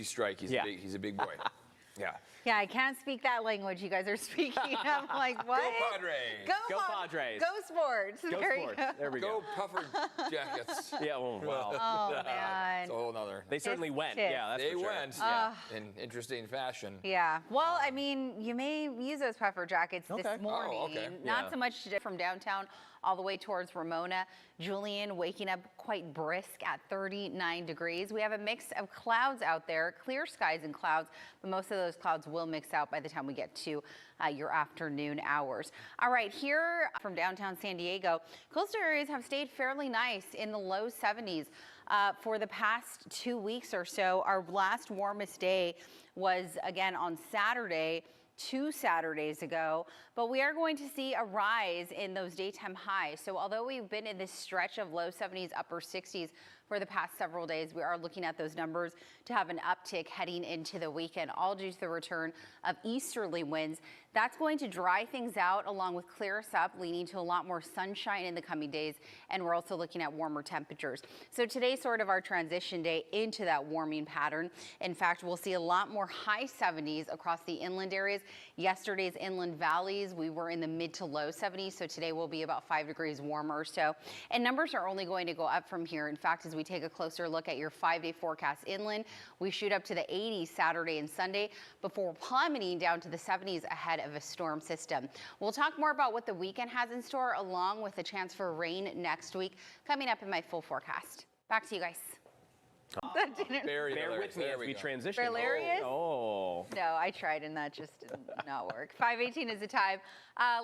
strike. He's a big boy. Yeah. Yeah, I can't speak that language you guys are speaking. I'm like, what? Go Padres. Go Padres. Go Sports. Go Sports. There we Go go. puffer jackets. Yeah, well, wow. Oh, man. It's a whole nother. They certainly went. tips. Yeah, that's They for sure. went in interesting fashion. Yeah. Well, I mean, you may use those puffer jackets this morning. Oh, okay. Not so much today from downtown all the way towards Ramona. Julian waking up quite brisk at 39 degrees. We have a mix of clouds out there, clear skies and clouds, but most of those clouds will mix out by the time we get to your afternoon hours. All right, here from downtown San Diego, coastal areas have stayed fairly nice in the low 70s for the past 2 weeks or so. Our last warmest day was again on Saturday, 2 Saturdays ago, but we are going to see a rise in those daytime highs. So although we've been in this stretch of low 70s, upper 60s for the past several days, we are looking at those numbers to have an uptick heading into the weekend, all due to the return of easterly winds. That's going to dry things out along with clear us up, leading to a lot more sunshine in the coming days. And we're also looking at warmer temperatures. So today's sort of our transition day into that warming pattern. In fact, we'll see a lot more high 70s across the inland areas. Yesterday's inland valleys, we were in the mid to low 70s. So today will be about 5 degrees warmer or so. And numbers are only going to go up from here. In fact, as we take a closer look at your 5-day forecast inland, we shoot up to the 80s Saturday and Sunday before plummeting down to the 70s ahead of a storm system. We'll talk more about what the weekend has in store, along with a chance for rain next week, coming up in my full forecast. Back to you guys. Bear with me as we transition. Hilarious? Oh. No, I tried and that just did not work. 5:18 is the time.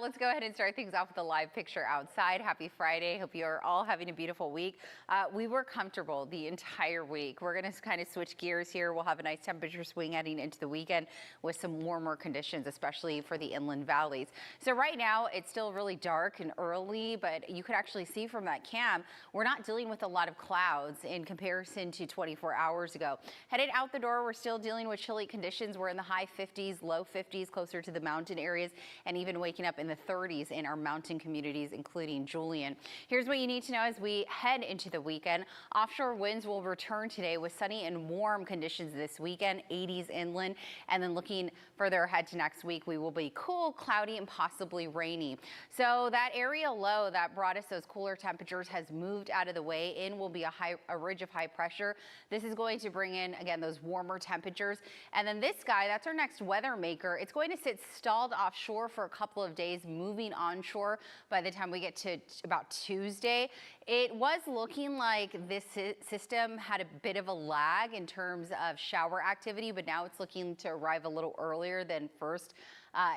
Let's go ahead and start things off with a live picture outside. Happy Friday. Hope you're all having a beautiful week. We were comfortable the entire week. We're going to kind of switch gears here. We'll have a nice temperature swing heading into the weekend with some warmer conditions, especially for the inland valleys. So right now it's still really dark and early, but you could actually see from that cam, we're not dealing with a lot of clouds in comparison to 24 hours ago. Headed out the door, we're still dealing with chilly conditions. We're in the high 50s, low 50s, closer to the mountain areas, and even waking up in the 30s in our mountain communities, including Julian. Here's what you need to know as we head into the weekend. Offshore winds will return today with sunny and warm conditions this weekend, 80s inland, and then looking further ahead to next week, we will be cool, cloudy, and possibly rainy. So that area low that brought us those cooler temperatures has moved out of the way. In will be a ridge of high pressure. This is going to bring in, again, those warmer temperatures. And then this guy, that's our next weather maker. It's going to sit stalled offshore for a couple of days, moving onshore by the time we get to about Tuesday. It was looking like this system had a bit of a lag in terms of shower activity, but now it's looking to arrive a little earlier than first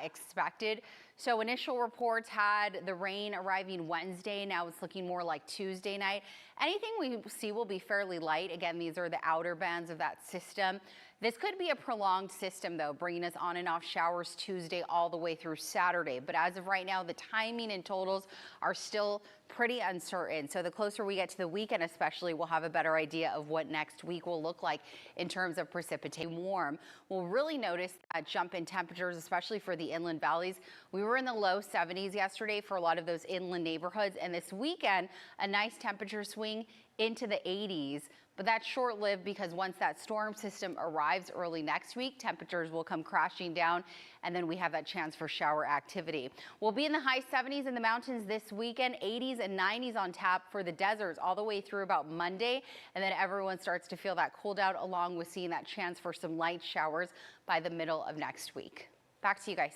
expected. So initial reports had the rain arriving Wednesday. Now it's looking more like Tuesday night. Anything we see will be fairly light. Again, these are the outer bands of that system. This could be a prolonged system, though, bringing us on and off showers Tuesday all the way through Saturday. But as of right now, the timing and totals are still pretty uncertain. So the closer we get to the weekend, especially, we'll have a better idea of what next week will look like in terms of precipitation. Warm. We'll really notice that jump in temperatures, especially for the inland valleys. We were in the low 70s yesterday for a lot of those inland neighborhoods. And this weekend, a nice temperature swing into the 80s. But that's short-lived because once that storm system arrives early next week, temperatures will come crashing down, and then we have that chance for shower activity. We'll be in the high 70s in the mountains this weekend, 80s and 90s on tap for the deserts all the way through about Monday, and then everyone starts to feel that cool down, along with seeing that chance for some light showers by the middle of next week. Back to you guys.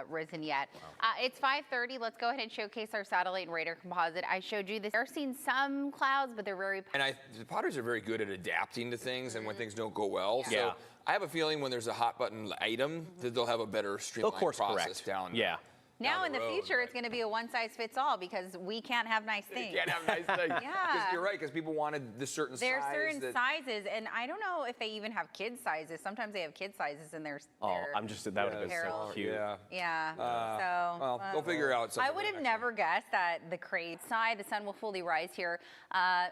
Risen yet. Wow. It's 5:30. Let's go ahead and showcase our satellite and radar composite. I showed you this. They're seeing some clouds, but they're very. And the Potters are very good at adapting to things, and when things don't go well. Yeah. So I have a feeling when there's a hot button item that they'll have a better streamlined process down. Yeah. Now in the future, it's going to be a one-size-fits-all because we can't have nice things. You can't have nice things. Yeah. You're right, because people wanted the certain size. There's certain sizes, and I don't know if they even have kid sizes. Sometimes they have kid sizes in their I'm just, that would have been so cute. Yeah. Yeah. Well, they'll figure out something. I would have never guessed that the crate side, the sun will fully rise here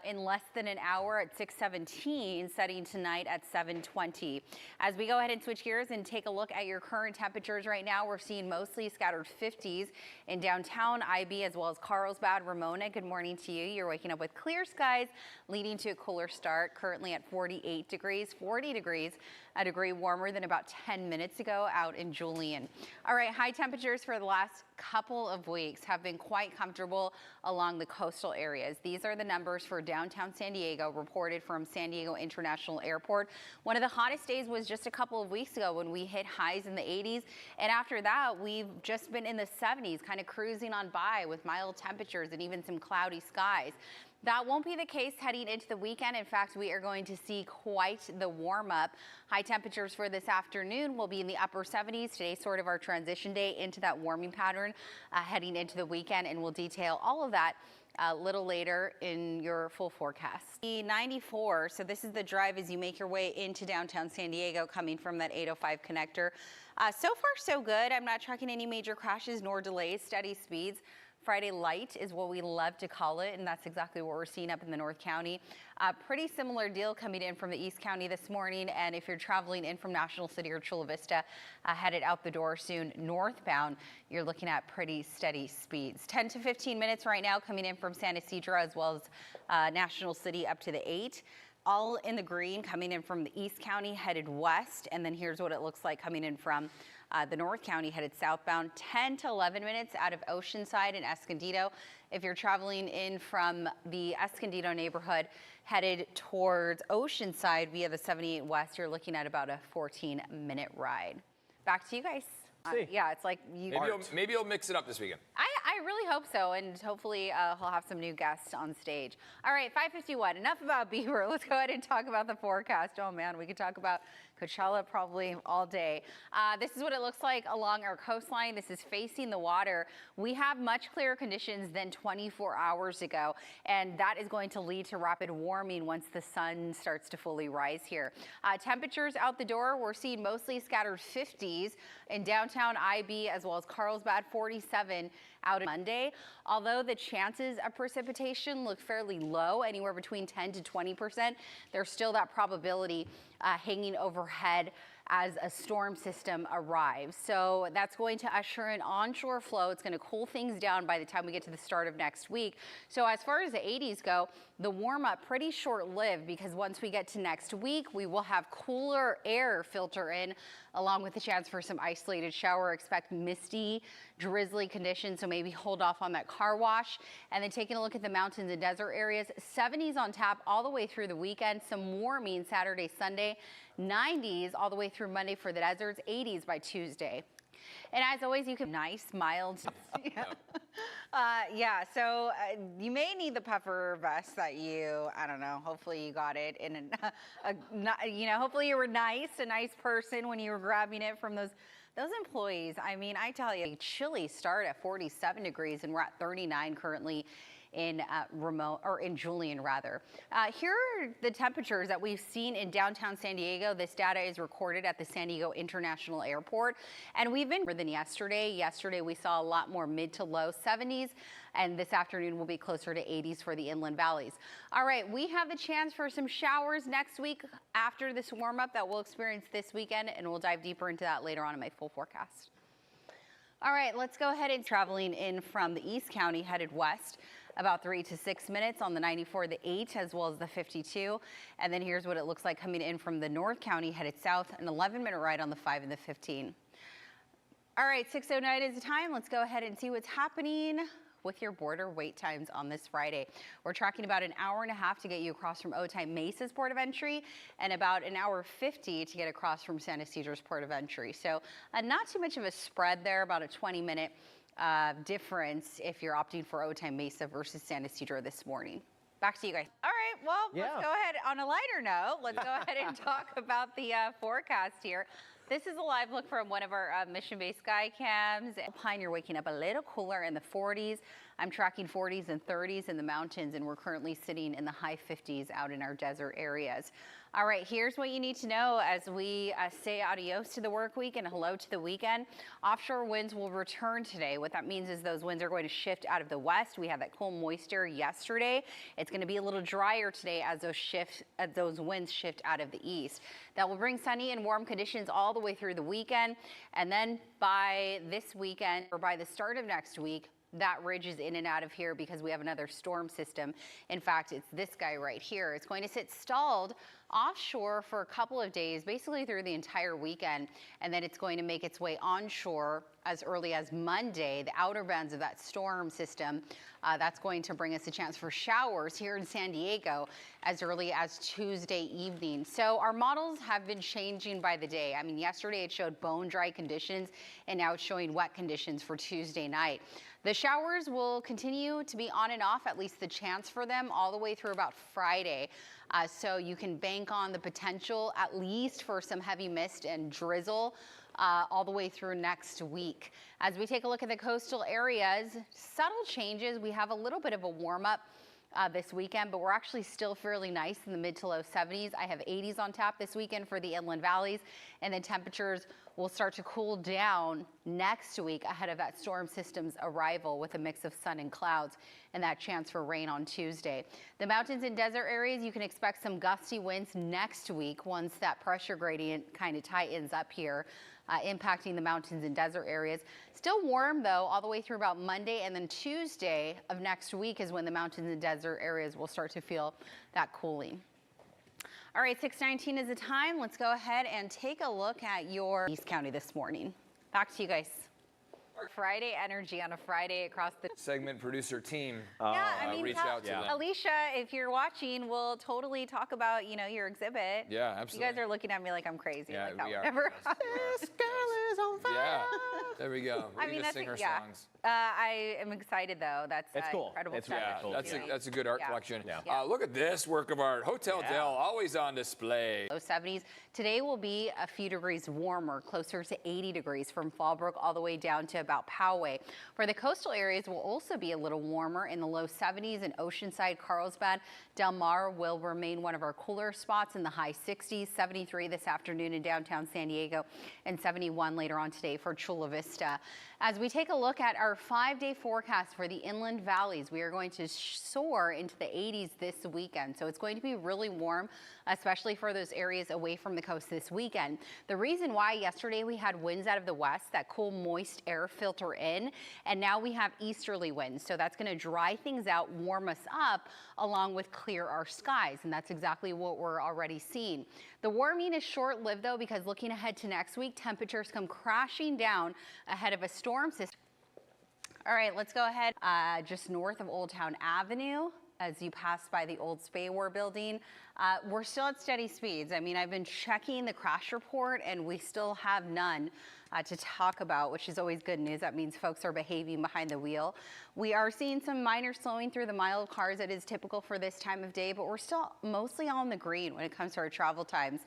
in less than an hour at 6:17, setting tonight at 7:20. As we go ahead and switch gears and take a look at your current temperatures right now, we're seeing mostly scattered 50s in downtown IB as well as Carlsbad, Ramona. Good morning to you. You're waking up with clear skies, leading to a cooler start. Currently at 48 degrees, 40 degrees a degree warmer than about 10 minutes ago out in Julian. All right, high temperatures for the last couple of weeks have been quite comfortable along the coastal areas. These are the numbers for downtown San Diego reported from San Diego International Airport. One of the hottest days was just a couple of weeks ago when we hit highs in the 80s. And after that, we've just been in the 70s, kind of cruising on by with mild temperatures and even some cloudy skies. That won't be the case heading into the weekend. In fact, we are going to see quite the warm up. High temperatures for this afternoon will be in the upper 70s. Today's sort of our transition day into that warming pattern heading into the weekend, and we'll detail all of that a little later in your full forecast. The 94, so this is the drive as you make your way into downtown San Diego coming from that 805 connector. So far so good. I'm not tracking any major crashes nor delays, steady speeds. Friday light is what we love to call it, and that's exactly what we're seeing up in the North County. Pretty similar deal coming in from the East County this morning, and if you're traveling in from National City or Chula Vista, headed out the door soon northbound, you're looking at pretty steady speeds. 10 to 15 minutes right now coming in from San Ysidro as well as National City up to the 8. All in the green coming in from the East County headed west, and then here's what it looks like coming in from the North County headed southbound. 10 to 11 minutes out of Oceanside and Escondido. If you're traveling in from the Escondido neighborhood headed towards Oceanside via the 78 West, you're looking at about a 14-minute ride. Back to you guys. Yeah, it's like you. Maybe you'll mix it up this weekend. I really hope so, and hopefully he'll have some new guests on stage. All right, 5:51. Enough about Bieber. Let's go ahead and talk about the forecast. Oh man, we could talk about Coachella probably all day. This is what it looks like along our coastline. This is facing the water. We have much clearer conditions than 24 hours ago, and that is going to lead to rapid warming once the sun starts to fully rise here. Temperatures out the door, we're seeing mostly scattered 50s in downtown IB as well as Carlsbad, 47 out on Monday. Although the chances of precipitation look fairly low, anywhere between 10 to 20%, there's still that probability hanging overhead as a storm system arrives. So that's going to usher in onshore flow. It's going to cool things down by the time we get to the start of next week. So as far as the 80s go, the warm up pretty short lived, because once we get to next week, we will have cooler air filter in along with the chance for some isolated shower. Expect misty, drizzly conditions, so maybe hold off on that car wash. And then taking a look at the mountains and desert areas, 70s on tap all the way through the weekend, some warming Saturday, Sunday, 90s all the way through Monday for the deserts, 80s by Tuesday. And as always, you can nice, mild. So you may need the puffer vest that I don't know, hopefully you got it in hopefully you were a nice person when you were grabbing it from those employees. I mean, I tell you, a chilly start at 47 degrees, and we're at 39 currently in Julian rather. Here are the temperatures that we've seen in downtown San Diego. This data is recorded at the San Diego International Airport, and we've been more than yesterday. Yesterday we saw a lot more mid to low 70s, and this afternoon will be closer to 80s for the inland valleys. All right, we have the chance for some showers next week after this warm up that we'll experience this weekend, and we'll dive deeper into that later on in my full forecast. All right, let's go ahead and traveling in from the East County headed west. About 3 to 6 minutes on the 94, the 8, as well as the 52. And then here's what it looks like coming in from the North County headed south, an 11-minute ride on the 5 and the 15. All right, 6:09 is the time. Let's go ahead and see what's happening with your border wait times on this Friday. We're tracking about an hour and a half to get you across from Otay Mesa's port of entry, and about an hour 50 to get across from San Ysidro's port of entry. So not too much of a spread there, about a 20-minute difference if you're opting for Otay Mesa versus San Ysidro this morning. Back to you guys. All right, well, let's go ahead. On a lighter note, let's go ahead and talk about the forecast here. This is a live look from one of our mission-based sky cams. Alpine, you're waking up a little cooler in the 40s. I'm tracking 40s and 30s in the mountains, and we're currently sitting in the high 50s out in our desert areas. All right, here's what you need to know as we say adios to the work week and hello to the weekend. Offshore winds will return today. What that means is those winds are going to shift out of the west. We had that cool moisture yesterday. It's going to be a little drier today as those winds shift out of the east. That will bring sunny and warm conditions all the way through the weekend. And then by this weekend, or by the start of next week, that ridge is in and out of here because we have another storm system. In fact, it's this guy right here. It's going to sit stalled offshore for a couple of days, basically through the entire weekend, and then it's going to make its way onshore as early as Monday. The outer bands of that storm system, that's going to bring us a chance for showers here in San Diego as early as Tuesday evening. So our models have been changing by the day. I mean, yesterday it showed bone dry conditions, and now it's showing wet conditions for Tuesday night. The showers will continue to be on and off, at least the chance for them, all the way through about Friday. So you can bank on the potential at least for some heavy mist and drizzle all the way through next week. As we take a look at the coastal areas, subtle changes. We have a little bit of a warm up this weekend, but we're actually still fairly nice in the mid to low 70s. I have 80s on tap this weekend for the inland valleys, and then temperatures will start to cool down next week ahead of that storm system's arrival with a mix of sun and clouds and that chance for rain on Tuesday. The mountains and desert areas, you can expect some gusty winds next week once that pressure gradient kind of tightens up here, impacting the mountains and desert areas. Still warm though, all the way through about Monday, and then Tuesday of next week is when the mountains and desert areas will start to feel that cooling. All right, 6:19 is the time. Let's go ahead and take a look at your East County this morning. Back to you guys. Friday energy on a Friday across the segment producer team. Yeah, I mean, reach out to them. Alicia, if you're watching, we'll totally talk about, you know, your exhibit. Yeah, absolutely. You guys are looking at me like I'm crazy. Yeah, like that we are. Never. This girl is on fire. Yeah, there we go. We I can mean, just that's sing her yeah. songs. I am excited though. That's It's cool. incredible It's stuff. really Yeah, cool. that's a good art Yeah. collection. Yeah. Look at this work of art. Hotel Yeah. Del, always on display. Low 70s. Today will be a few degrees warmer, closer to 80 degrees from Fallbrook all the way down to about Poway. For the coastal areas will also be a little warmer in the low 70s in Oceanside, Carlsbad. Del Mar will remain one of our cooler spots in the high 60s, 73 this afternoon in downtown San Diego, and 71 later on today for Chula Vista. As we take a look at our 5-day forecast for the inland valleys, we are going to soar into the 80s this weekend. So it's going to be really warm, especially for those areas away from the coast this weekend. The reason why yesterday we had winds out of the west, that cool moist air filter in, and now we have easterly winds. So that's going to dry things out, warm us up, along with clear our skies. And that's exactly what we're already seeing. The warming is short-lived though, because looking ahead to next week, temperatures come crashing down ahead of a storm system. All right, let's go ahead just north of Old Town Avenue. As you pass by the old Spay War building, we're still at steady speeds. I mean, I've been checking the crash report and we still have none to talk about, which is always good news. That means folks are behaving behind the wheel. We are seeing some minor slowing through the mile of cars that is typical for this time of day, but we're still mostly on the green when it comes to our travel times.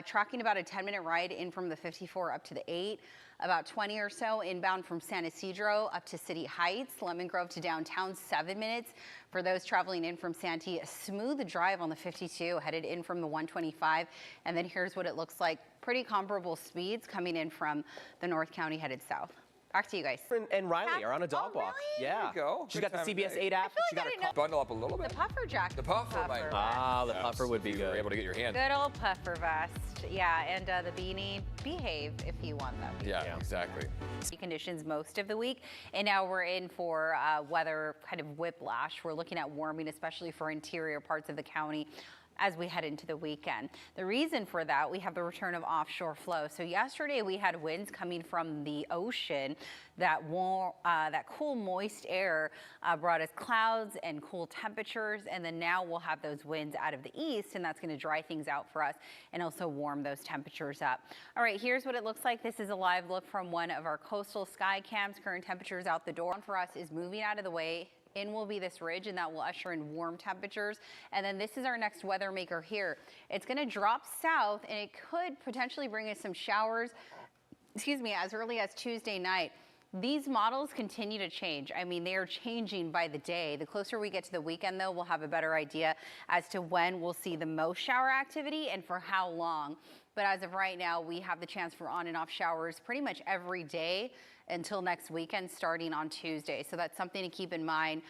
Tracking about a 10-minute ride in from the 54 up to the 8. About 20 or so inbound from San Isidro up to City Heights, Lemon Grove to downtown, 7 minutes. For those traveling in from Santee, a smooth drive on the 52 headed in from the 125. And then here's what it looks like. Pretty comparable speeds coming in from the North County headed south. Back to you guys. And Riley are on a dog walk. Really? Yeah. There you go. She's Good got the time of CBS day. 8 app. I She feel got like I a didn't Bundle up a little bit. The puffer jacket. The puffer might- the puffer would be You were good. able to get your hand. Good old puffer vest. Yeah, and the beanie. Behave if you want that. Yeah, exactly. Conditions most of the week, and now we're in for weather kind of whiplash. We're looking at warming, especially for interior parts of the county as we head into the weekend. The reason for that, we have the return of offshore flow. So yesterday we had winds coming from the ocean. That cool moist air brought us clouds and cool temperatures, and then now we'll have those winds out of the east, and that's going to dry things out for us and also warm those temperatures up. All right, here's what it looks like. This is a live look from one of our coastal sky cams. Current temperatures out the door for us is moving out of the way. In will be this ridge, and that will usher in warm temperatures. And then this is our next weather maker here. It's going to drop south, and it could potentially bring us some showers, as early as Tuesday night. These models continue to change. I mean, they are changing by the day. The closer we get to the weekend, though, we'll have a better idea as to when we'll see the most shower activity and for how long. But as of right now, we have the chance for on and off showers pretty much every day until next weekend, starting on Tuesday. So that's something to keep in mind.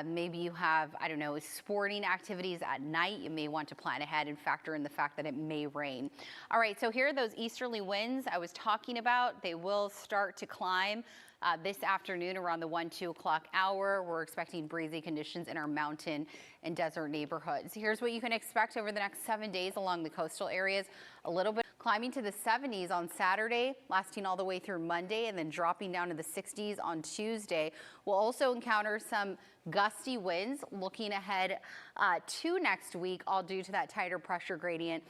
Maybe you have, I don't know, sporting activities at night. You may want to plan ahead and factor in the fact that it may rain. All right, so here are those easterly winds I was talking about. They will start to climb This afternoon around the 1-2 o'clock hour, we're expecting breezy conditions in our mountain and desert neighborhoods. Here's what you can expect over the next 7 days along the coastal areas. A little bit climbing to the 70s on Saturday, lasting all the way through Monday, and then dropping down to the 60s on Tuesday. We'll also encounter some gusty winds looking ahead to next week, all due to that tighter pressure gradient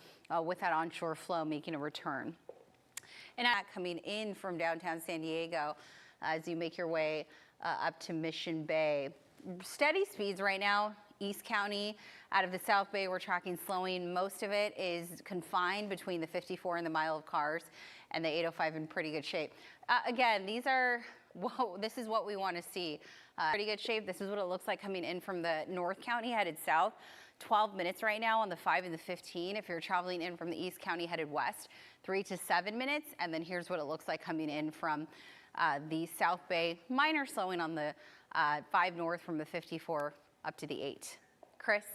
with that onshore flow making a return. And coming in from downtown San Diego as you make your way up to Mission Bay. Steady speeds right now. East County, out of the South Bay, we're tracking slowing. Most of it is confined between the 54 and the mile of cars, and the 805 in pretty good shape. Again, this is what we want to see. Pretty good shape. This is what it looks like coming in from the North County headed south. 12 minutes right now on the 5 and the 15. If you're traveling in from the East County headed west, 3 to 7 minutes. And then here's what it looks like coming in from the South Bay. Minor slowing on the 5 north from the 54 up to the 8. Chris?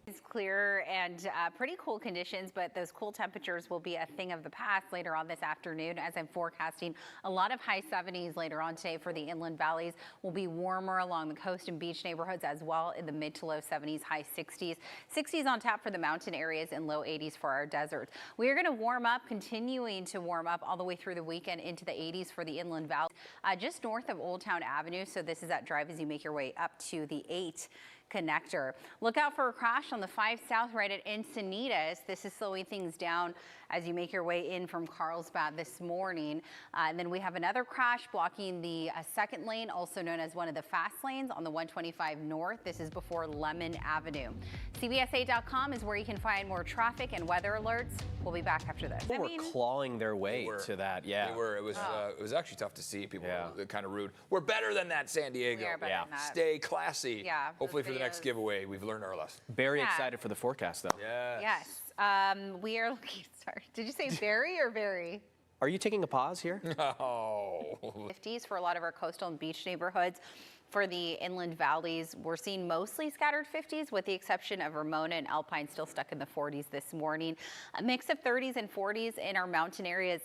It's clear and pretty cool conditions, but those cool temperatures will be a thing of the past later on this afternoon, as I'm forecasting a lot of high 70s later on today for the inland valleys. Will be warmer along the coast and beach neighborhoods as well, in the mid to low 70s, high 60s. 60s on tap for the mountain areas and low 80s for our deserts. We are going to warm up, continuing to warm up all the way through the weekend into the 80s for the inland valleys, just north of Old Town Avenue. So this is that drive as you make your way up to the 8 connector. Look out for a crash on the 5 south right at Encinitas. This is slowing things down as you make your way in from Carlsbad this morning. And then we have another crash blocking the second lane, also known as one of the fast lanes on the 125 north. This is before Lemon Avenue. CBS8.com is where you can find more traffic and weather alerts. We'll be back after this. People were clawing their way to that. Yeah. They were. It was actually tough to see. People were kind of rude. We're better than that, San Diego. We are better than that. Stay classy. Yeah. Hopefully for the next giveaway, we've learned our lesson. Very excited for the forecast, though. Yes. We are looking, sorry, did you say very or very? Are you taking a pause here? Oh. 50s for a lot of our coastal and beach neighborhoods. For the inland valleys, we're seeing mostly scattered 50s with the exception of Ramona and Alpine still stuck in the 40s this morning. A mix of 30s and 40s in our mountain areas.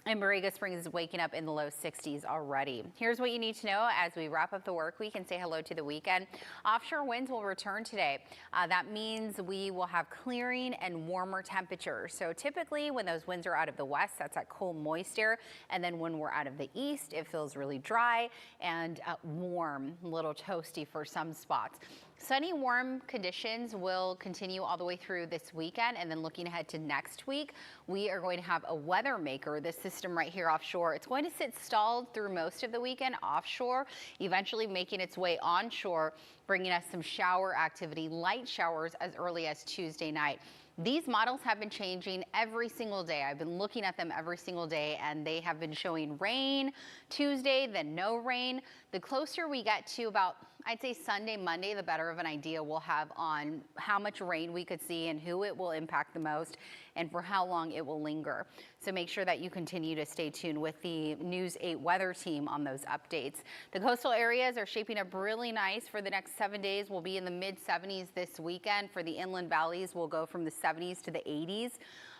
And Borrego Springs is waking up in the low 60s already. Here's what you need to know as we wrap up the work week and say hello to the weekend. Offshore winds will return today. That means we will have clearing and warmer temperatures. So typically when those winds are out of the west, that's that cool, moist air. And then when we're out of the east, it feels really dry and warm, a little toasty for some spots. Sunny, warm conditions will continue all the way through this weekend, and then looking ahead to next week, we are going to have a weather maker, this system right here offshore. It's going to sit stalled through most of the weekend offshore, eventually making its way onshore, bringing us some shower activity, light showers as early as Tuesday night. These models have been changing every single day. I've been looking at them every single day, and they have been showing rain Tuesday, then no rain. The closer we get to about, I'd say Sunday, Monday, the better of an idea we'll have on how much rain we could see and who it will impact the most and for how long it will linger. So make sure that you continue to stay tuned with the News 8 weather team on those updates. The coastal areas are shaping up really nice for the next 7 days. We'll be in the mid 70s this weekend. For the inland valleys, we'll go from the 70s to the 80s.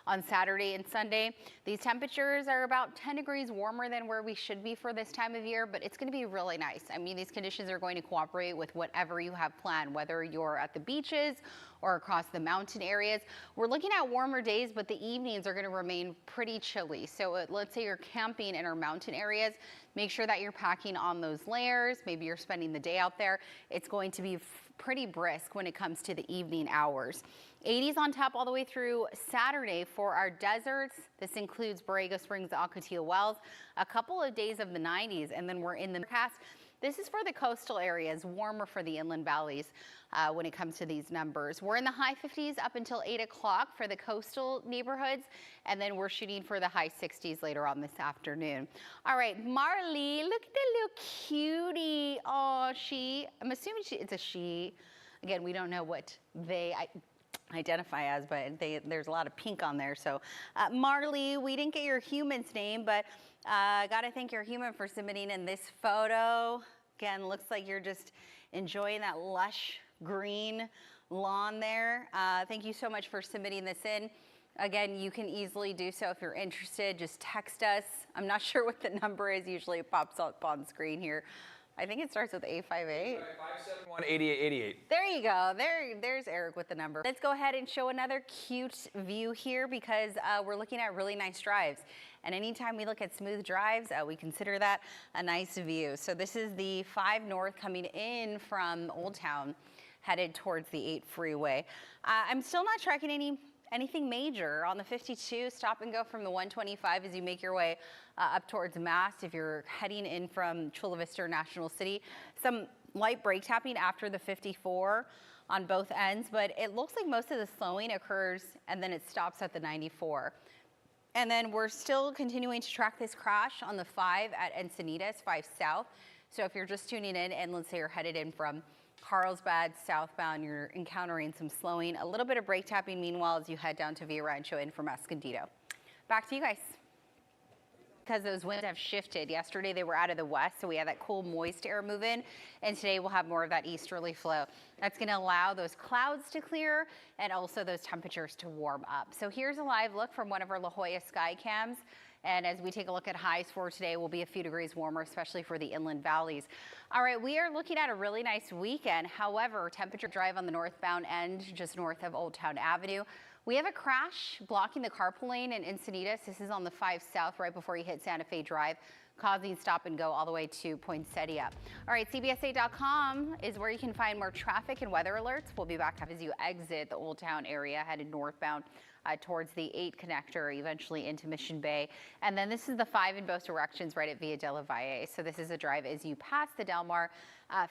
On Saturday and Sunday, these temperatures are about 10 degrees warmer than where we should be for this time of year, but it's going to be really nice. I mean, these conditions are going to cooperate with whatever you have planned, whether you're at the beaches or across the mountain areas. We're looking at warmer days, but the evenings are going to remain pretty chilly. So let's say you're camping in our mountain areas, make sure that you're packing on those layers. Maybe you're spending the day out there. It's going to be pretty brisk when it comes to the evening hours. 80s on tap all the way through Saturday for our deserts. This includes Borrego Springs, Ocotillo Wells, a couple of days of the 90s, and then we're in the cast. This is for the coastal areas, warmer for the inland valleys when it comes to these numbers. We're in the high 50s up until 8 o'clock for the coastal neighborhoods, and then we're shooting for the high 60s later on this afternoon. All right, Marley, look at the little cutie. Oh, I'm assuming it's a she. Again, we don't know what they identify as, but there's a lot of pink on there. So Marley, we didn't get your human's name, but gotta thank your human for submitting in this photo. Again, looks like you're just enjoying that lush green lawn there. Thank you so much for submitting this in. Again, you can easily do so if you're interested. Just text us. I'm not sure what the number is. Usually it pops up on screen here. I think it starts with 858. 571-8888. There you go. There's Eric with the number. Let's go ahead and show another cute view here because we're looking at really nice drives. And anytime we look at smooth drives, we consider that a nice view. So this is the 5 North coming in from Old Town, headed towards the 8 freeway. I'm still not tracking anything major on the 52. Stop and go from the 125 as you make your way up towards Mast. If you're heading in from Chula Vista or National City, some light brake tapping after the 54 on both ends, but it looks like most of the slowing occurs and then it stops at the 94. And then we're still continuing to track this crash on the 5 at Encinitas, 5 South. So if you're just tuning in and let's say you're headed in from Carlsbad southbound, you're encountering some slowing, a little bit of brake tapping meanwhile as you head down to Villa Rancho in from Escondido. Back to you guys. Because those winds have shifted. Yesterday they were out of the west, so we had that cool moist air move in, and today we'll have more of that easterly flow. That's going to allow those clouds to clear and also those temperatures to warm up. So here's a live look from one of our La Jolla sky cams. And as we take a look at highs for today, we'll be a few degrees warmer, especially for the inland valleys. All right, we are looking at a really nice weekend. However, temperature drive on the northbound end, just north of Old Town Avenue. We have a crash blocking the carpool lane in Encinitas. This is on the 5 South right before you hit Santa Fe Drive, causing stop and go all the way to Poinsettia. All right, CBSA.com is where you can find more traffic and weather alerts. We'll be back as you exit the Old Town area, headed northbound towards the 8 connector, eventually into Mission Bay. And then this is the 5 in both directions right at Villa de la Valle. So this is a drive as you pass the Del Mar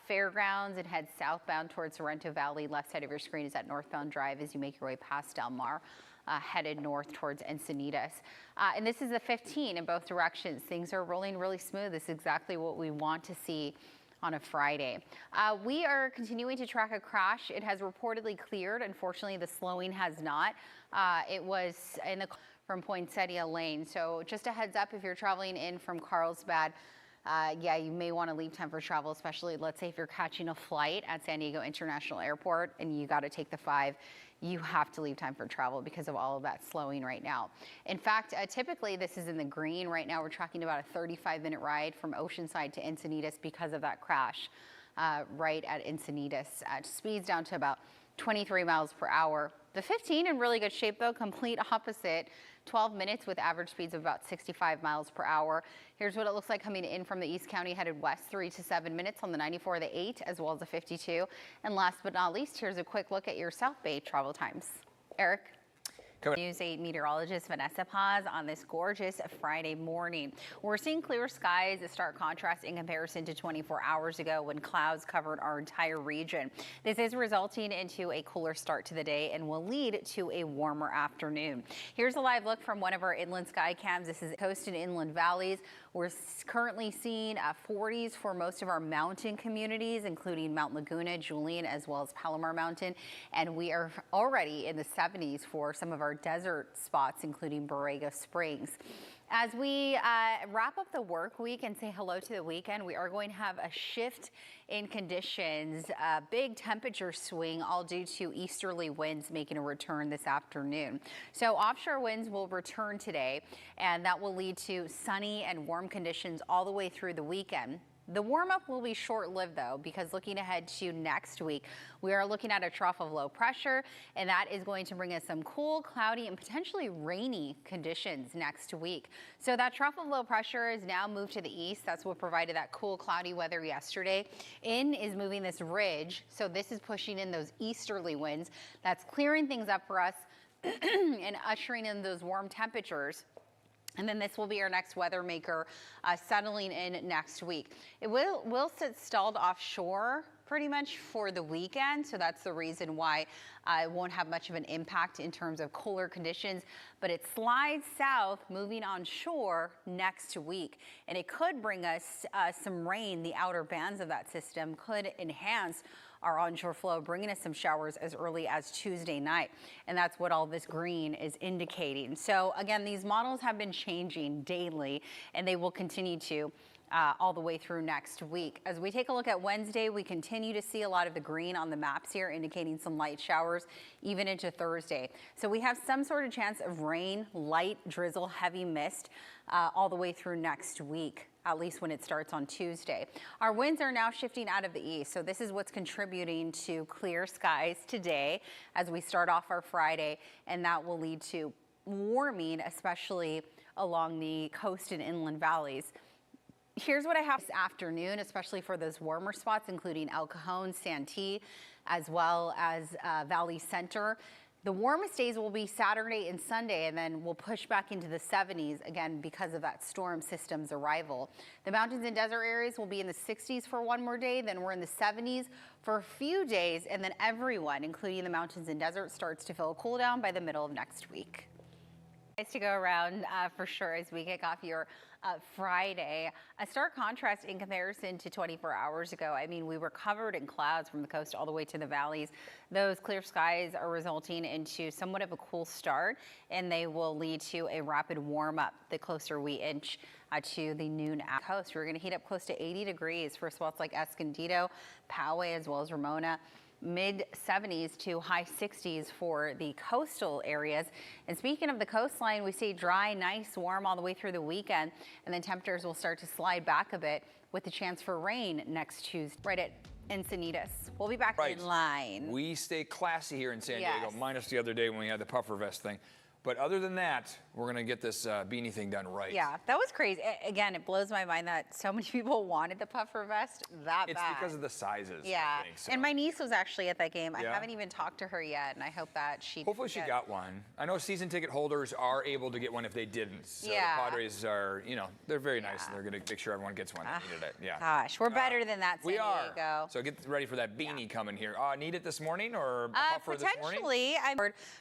Fairgrounds and head southbound towards Sorrento Valley. Left side of your screen is that northbound drive as you make your way past Del Mar. Headed north towards Encinitas. And this is the 15 in both directions. Things are rolling really smooth. This is exactly what we want to see on a Friday. We are continuing to track a crash. It has reportedly cleared. Unfortunately, the slowing has not. It was from Poinsettia Lane. So just a heads up if you're traveling in from Carlsbad, yeah, you may want to leave time for travel, especially let's say if you're catching a flight at San Diego International Airport and you got to take the 5. You have to leave time for travel because of all of that slowing right now. In fact, typically this is in the green. Right now we're tracking about a 35-minute ride from Oceanside to Encinitas because of that crash right at Encinitas. Speeds down to about 23 miles per hour. The 15 in really good shape though, complete opposite. 12 minutes with average speeds of about 65 miles per hour. Here's what it looks like coming in from the East County headed west, 3 to 7 minutes on the 94, the 8, as well as the 52. And last but not least, here's a quick look at your South Bay travel times. Eric. News 8 meteorologist Vanessa P on this gorgeous Friday morning. We're seeing clear skies, a stark contrast in comparison to 24 hours ago when clouds covered our entire region. This is resulting into a cooler start to the day and will lead to a warmer afternoon. Here's a live look from one of our inland sky cams. This is coast and inland valleys. We're currently seeing 40s for most of our mountain communities, including Mount Laguna, Julian, as well as Palomar Mountain. And we are already in the 70s for some of our desert spots, including Borrego Springs. As we wrap up the work week and say hello to the weekend, we are going to have a shift in conditions, a big temperature swing, all due to easterly winds making a return this afternoon. So offshore winds will return today, and that will lead to sunny and warm conditions all the way through the weekend. The warm-up will be short-lived, though, because looking ahead to next week, we are looking at a trough of low pressure, and that is going to bring us some cool, cloudy, and potentially rainy conditions next week. So that trough of low pressure is now moved to the east. That's what provided that cool, cloudy weather yesterday. In is moving this ridge, so this is pushing in those easterly winds. That's clearing things up for us and ushering in those warm temperatures. And then this will be our next weather maker settling in next week. It will sit stalled offshore pretty much for the weekend. So that's the reason why it won't have much of an impact in terms of cooler conditions. But it slides south, moving onshore next week. And it could bring us some rain. The outer bands of that system could enhance our onshore flow, bringing us some showers as early as Tuesday night. And that's what all this green is indicating. So again, these models have been changing daily, and they will continue to. all the way through next week. As we take a look at Wednesday, we continue to see a lot of the green on the maps here, indicating some light showers even into Thursday. So we have some sort of chance of rain, light drizzle, heavy mist all the way through next week, at least when it starts on Tuesday. Our winds are now shifting out of the east, so this is what's contributing to clear skies today as we start off our Friday, and that will lead to warming, especially along the coast and inland valleys. Here's what I have this afternoon, especially for those warmer spots, including El Cajon, Santee, as well as Valley Center. The warmest days will be Saturday and Sunday, and then we'll push back into the 70s again because of that storm system's arrival. The mountains and desert areas will be in the 60s for one more day, then we're in the 70s for a few days, and then everyone, including the mountains and desert, starts to feel a cool down by the middle of next week. Nice to go around for sure as we kick off your Friday. A stark contrast in comparison to 24 hours ago. I mean, we were covered in clouds from the coast all the way to the valleys. Those clear skies are resulting into somewhat of a cool start, and they will lead to a rapid warm up the closer we inch to the noon coast. We're going to heat up close to 80 degrees for spots like Escondido, Poway, as well as Ramona. Mid 70s to high 60s for the coastal areas. And speaking of the coastline, we see dry, nice, warm all the way through the weekend, and then temperatures will start to slide back a bit with the chance for rain next Tuesday right at Encinitas. We'll be back in line. We stay classy here in San Yes. Diego, minus the other day when we had the puffer vest thing. But other than that, we're going to get this beanie thing done right. Yeah, that was crazy. Again, it blows my mind that so many people wanted the puffer vest that bad. It's because of the sizes, Yeah, I think, so. and my niece was actually at that game. I Yeah? haven't even talked to her yet, and I hope that she Hopefully she got one. I know season ticket holders are able to get one if they didn't. So Yeah. the Padres are, you know, they're very nice, and they're going to make sure everyone gets one that needed it. Yeah. Gosh, we're better than that, San We are. Diego. So get ready for that beanie coming here. Need it this morning or a puffer this morning? Potentially. I'm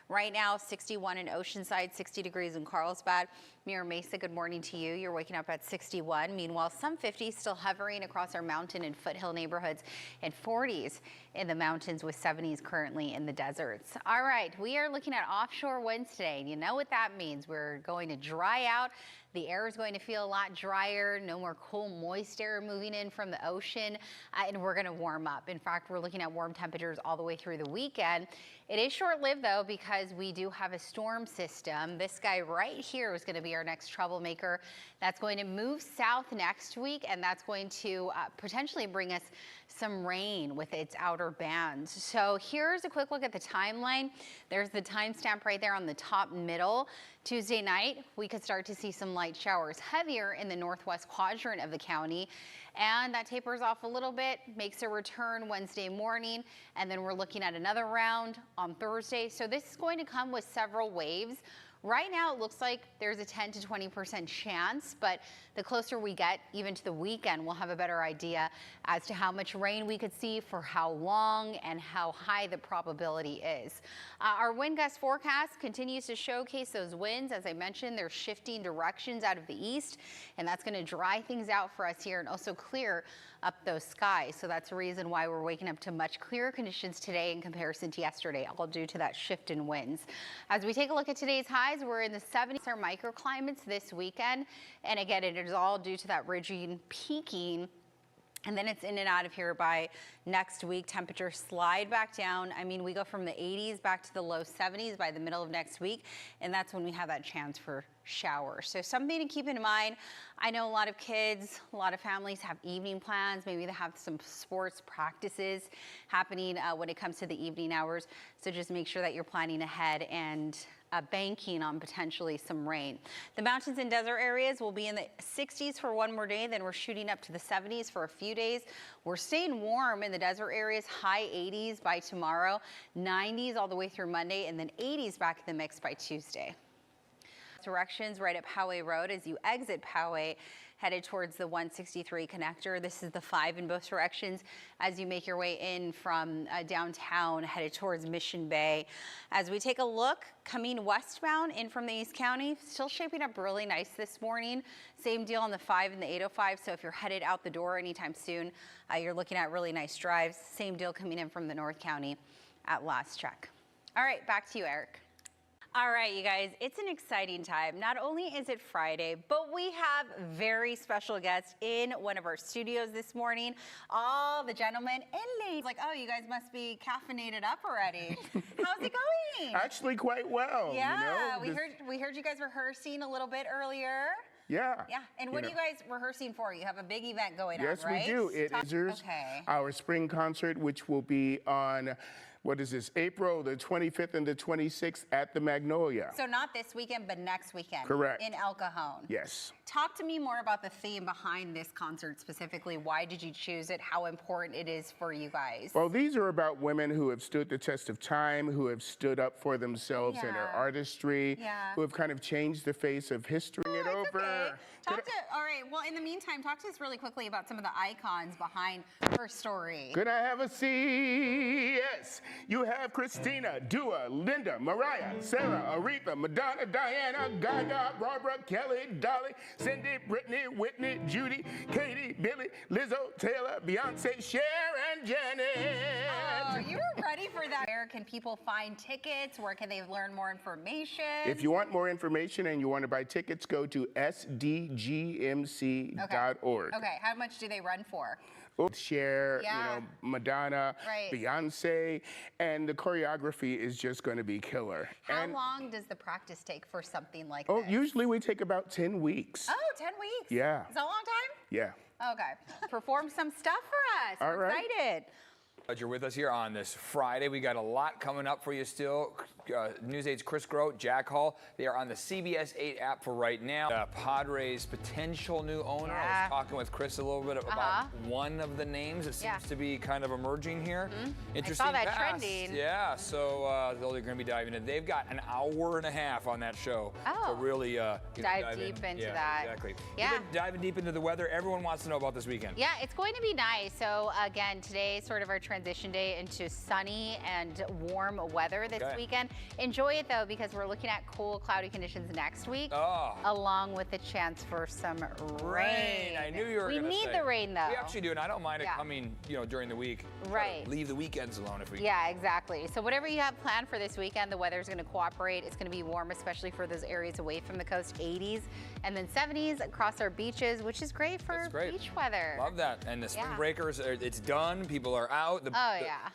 right now 61 in Oceanside, 60 degrees in Carlsbad. Mira Mesa, good morning to you. You're waking up at 61. Meanwhile, some 50s still hovering across our mountain and foothill neighborhoods, and 40s in the mountains with 70s currently in the deserts. All right, we are looking at offshore winds today, and you know what that means. We're going to dry out. The air is going to feel a lot drier, no more cool, moist air moving in from the ocean, and we're going to warm up. In fact, we're looking at warm temperatures all the way through the weekend. It is short-lived, though, because we do have a storm system. This guy right here is going to be our next troublemaker. That's going to move south next week, and that's going to potentially bring us some rain with its outer bands. So here's a quick look at the timeline. There's the timestamp right there on the top middle. Tuesday night, we could start to see some light showers heavier in the northwest quadrant of the county. And that tapers off a little bit, makes a return Wednesday morning, and then we're looking at another round on Thursday. So this is going to come with several waves. Right now, it looks like there's a 10 to 20% chance, but the closer we get even to the weekend, we'll have a better idea as to how much rain we could see, for how long, and how high the probability is. Our wind gust forecast continues to showcase those winds. As I mentioned, they're shifting directions out of the east, and that's going to dry things out for us here and also clear up those skies. So that's the reason why we're waking up to much clearer conditions today in comparison to yesterday, all due to that shift in winds. As we take a look at today's highs, we're in the 70s, our microclimates this weekend. And again, it is all due to that ridging peaking. And then it's in and out of here by next week. Temperatures slide back down. I mean, we go from the 80s back to the low 70s by the middle of next week. And that's when we have that chance for showers. So something to keep in mind. I know a lot of kids, a lot of families have evening plans. Maybe they have some sports practices happening when it comes to the evening hours. So just make sure that you're planning ahead and banking on potentially some rain. The mountains and desert areas will be in the 60s for one more day, then we're shooting up to the 70s for a few days. We're staying warm in the desert areas, high 80s by tomorrow, 90s all the way through Monday, and then 80s back in the mix by Tuesday. Directions right at Poway Road as you exit Poway, headed towards the 163 connector. This is the 5 in both directions as you make your way in from downtown, headed towards Mission Bay. As we take a look, coming westbound in from the East County, still shaping up really nice this morning. Same deal on the 5 and the 805. So if you're headed out the door anytime soon, you're looking at really nice drives. Same deal coming in from the North County at last check. All right, back to you, Eric. All right, you guys, it's an exciting time. Not only is it Friday, but we have very special guests in one of our studios this morning. All the gentlemen and ladies, like, oh, you guys must be caffeinated up already. How's it going? Actually, quite well. Yeah, you know, we heard you guys rehearsing a little bit earlier. Yeah. Yeah, and what are you guys rehearsing for? You have a big event going on, Yes, right? we do. It is our spring concert, which will be on, what is this, April the 25th and the 26th at the Magnolia. So not this weekend, but next weekend. Correct. In El Cajon. Yes. Talk to me more about the theme behind this concert specifically. Why did you choose it? How important it is for you guys? Well, these are about women who have stood the test of time, who have stood up for themselves and their artistry, who have kind of changed the face of history it over. Okay. All right, well, in the meantime, talk to us really quickly about some of the icons behind her story. Could I have a seat? Yes. You have Christina, Dua, Linda, Mariah, Sarah, Aretha, Madonna, Diana, Gaga, Barbara, Kelly, Dolly, Cindy, Brittany, Whitney, Judy, Katie, Billy, Lizzo, Taylor, Beyonce, Cher, and Janet. Oh, you were ready for that. Where can people find tickets? Where can they learn more information? If you want more information and you want to buy tickets, go to sdgmc.org. Okay, how much do they run for? Cher, you know, Madonna, Beyonce, and the choreography is just going to be killer. How long does the practice take for something like Oh, this? usually we take about 10 weeks. Oh, 10 weeks? Yeah. Is that a long time? Yeah. Okay. Perform some stuff for us. All We're right. excited. Glad you're with us here on this Friday. We got a lot coming up for you still. News 8's Chris Grote, Jack Hall. They are on the CBS 8 app for right now. Padres' potential new owner. I was talking with Chris a little bit about one of the names that seems to be kind of emerging here. Interesting I saw that pass. trending. Yeah, so they're going to be diving in. They've got an hour and a half on that show to really dive deep into that. Exactly. Yeah. We've been diving deep into the weather. Everyone wants to know about this weekend. Yeah, it's going to be nice. So again, today is sort of our transition day into sunny and warm weather this weekend. Enjoy it though, because we're looking at cool, cloudy conditions next week, along with the chance for some rain. I knew you were going to say. We need the rain though. We actually do, and I don't mind it coming, during the week. Right. Leave the weekends alone if we can. Yeah, exactly. So whatever you have planned for this weekend, the weather's going to cooperate. It's going to be warm, especially for those areas away from the coast, 80s, and then 70s across our beaches, which is great for beach weather. Love that. And the spring breakers, it's done. People are out.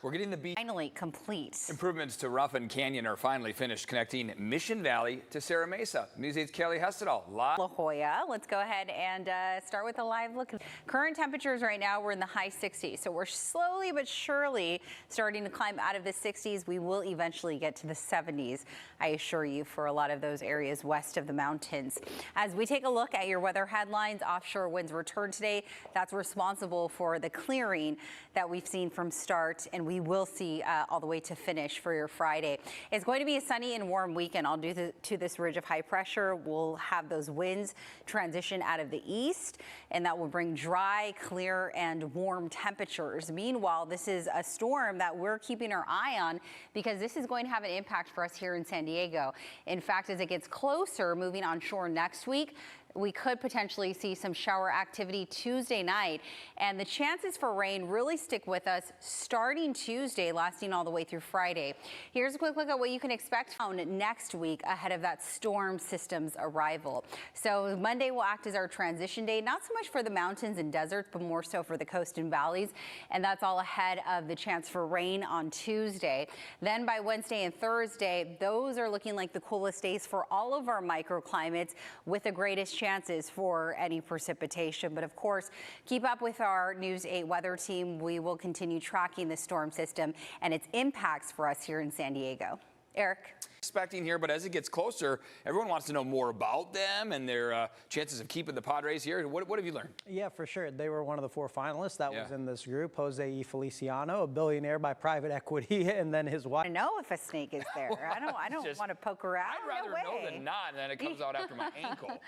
We're getting the beach. Finally complete. Improvements to Ruffin Canyon are finally finished, connecting Mission Valley to Serra Mesa. News 8's Kelly Hestedall. La Jolla. Let's go ahead and start with a live look. Current temperatures right now, we're in the high 60s. So we're slowly but surely starting to climb out of the 60s. We will eventually get to the 70s, I assure you, for a lot of those areas west of the mountains. As we take a look at your weather headlines, offshore winds return today. That's responsible for the clearing that we've seen from start, and we will see all the way to finish for your Friday. It's going to be a sunny and warm weekend. All due to this ridge of high pressure, we'll have those winds transition out of the east, and that will bring dry, clear, and warm temperatures. Meanwhile, this is a storm that we're keeping our eye on because this is going to have an impact for us here in San Diego. In fact, as it gets closer, moving onshore next week, we could potentially see some shower activity Tuesday night, and the chances for rain really stick with us starting Tuesday, lasting all the way through Friday. Here's a quick look at what you can expect next week ahead of that storm system's arrival. So Monday will act as our transition day, not so much for the mountains and deserts, but more so for the coast and valleys, and that's all ahead of the chance for rain on Tuesday. Then by Wednesday and Thursday, those are looking like the coolest days for all of our microclimates, with the greatest chances for any precipitation. But of course, keep up with our News 8 weather team. We will continue tracking the storm system and its impacts for us here in San Diego. Eric. Expecting here, but as it gets closer, everyone wants to know more about them and their chances of keeping the Padres here. What have you learned? Yeah, for sure. They were one of the 4 finalists that was in this group. Jose E. Feliciano, a billionaire by private equity, and then his wife. I know if a snake is there. I don't want to poke around. I'd rather know than not, and then it comes out after my ankle.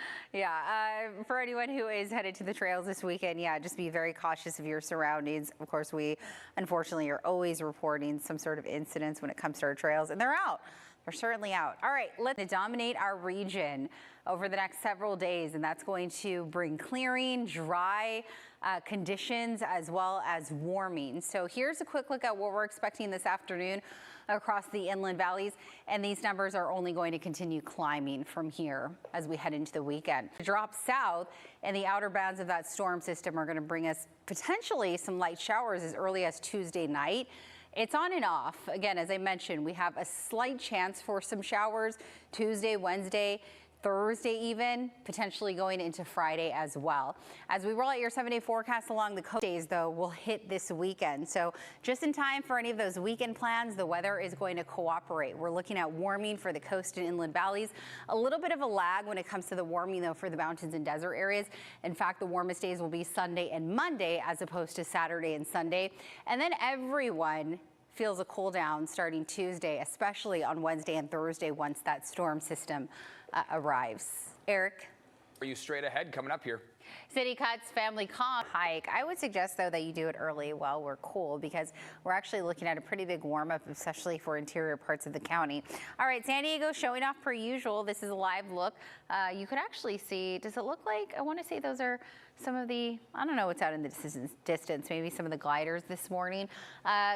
For anyone who is headed to the trails this weekend, just be very cautious of your surroundings. Of course, we unfortunately are always reporting some sort of incidents when it comes to our trails, and they're out. They're certainly out. All right, let's dominate our region over the next several days, and that's going to bring clearing, dry conditions, as well as warming. So here's a quick look at what we're expecting this afternoon. across the inland valleys, and these numbers are only going to continue climbing from here as we head into the weekend. Drop south, and the outer bounds of that storm system are going to bring us potentially some light showers as early as Tuesday night. It's on and off. Again, as I mentioned, we have a slight chance for some showers Tuesday, Wednesday, Thursday even, potentially going into Friday as well. As we roll out your 7-day forecast along the coast, days though will hit this weekend. So just in time for any of those weekend plans, the weather is going to cooperate. We're looking at warming for the coast and inland valleys. A little bit of a lag when it comes to the warming though for the mountains and desert areas. In fact, the warmest days will be Sunday and Monday as opposed to Saturday and Sunday. And then everyone feels a cool down starting Tuesday, especially on Wednesday and Thursday once that storm system arrives. Eric? Are you straight ahead coming up here? City Cuts family comp hike. I would suggest though that you do it early while we're cool because we're actually looking at a pretty big warm up, especially for interior parts of the county. All right, San Diego showing off per usual. This is a live look. You could actually see, does it look like, I want to say those are some of the, I don't know what's out in the distance, maybe some of the gliders this morning.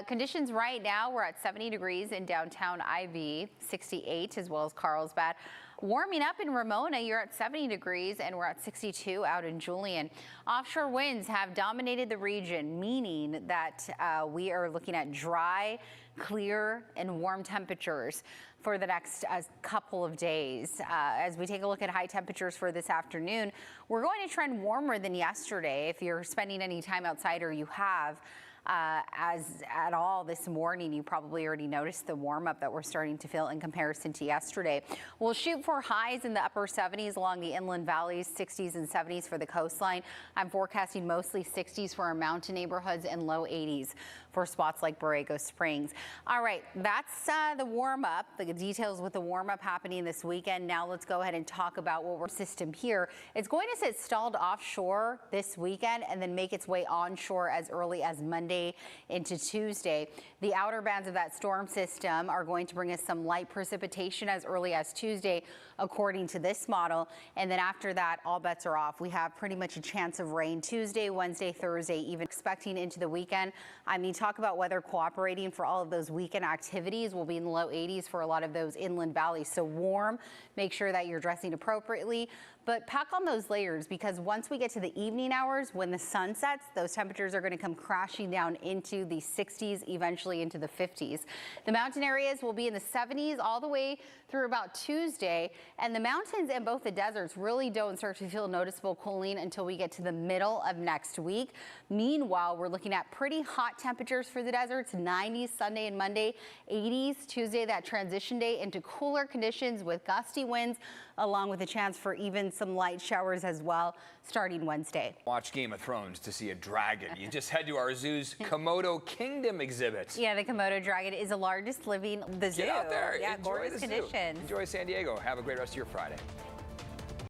Conditions right now, we're at 70 degrees in downtown IV, 68 as well as Carlsbad. Warming up in Ramona, you're at 70 degrees and we're at 62 out in Julian. Offshore winds have dominated the region, meaning that we are looking at dry, clear, and warm temperatures for the next couple of days. As we take a look at high temperatures for this afternoon, we're going to trend warmer than yesterday. If you're spending any time outside or you have, as at all this morning, you probably already noticed the warm up that we're starting to feel in comparison to yesterday. We'll shoot for highs in the upper 70s along the inland valleys, 60s and 70s for the coastline. I'm forecasting mostly 60s for our mountain neighborhoods and low 80s for spots like Borrego Springs. All right, that's the warm up, the details with the warm up happening this weekend. Now let's go ahead and talk about what we're system here. It's going to sit stalled offshore this weekend and then make its way onshore as early as Monday into Tuesday. The outer bands of that storm system are going to bring us some light precipitation as early as Tuesday, according to this model. And then after that, all bets are off. We have pretty much a chance of rain Tuesday, Wednesday, Thursday, even expecting into the weekend. I mean, talk about weather cooperating for all of those weekend activities. We'll be in the low 80s for a lot of those inland valleys. So warm, make sure that you're dressing appropriately. But pack on those layers because once we get to the evening hours, when the sun sets, those temperatures are going to come crashing down into the 60s, eventually into the 50s. The mountain areas will be in the 70s all the way through about Tuesday. And the mountains and both the deserts really don't start to feel noticeable cooling until we get to the middle of next week. Meanwhile, we're looking at pretty hot temperatures for the deserts, 90s Sunday and Monday, 80s Tuesday, that transition day into cooler conditions with gusty winds, along with a chance for even some light showers as well starting Wednesday. Watch Game of Thrones to see a dragon. You just head to our zoo's Komodo Kingdom exhibit. Yeah, the Komodo dragon is the largest living, the zoo. Get out there. Yeah, Enjoy gorgeous the zoo. conditions. Enjoy San Diego. Have a great rest of your Friday.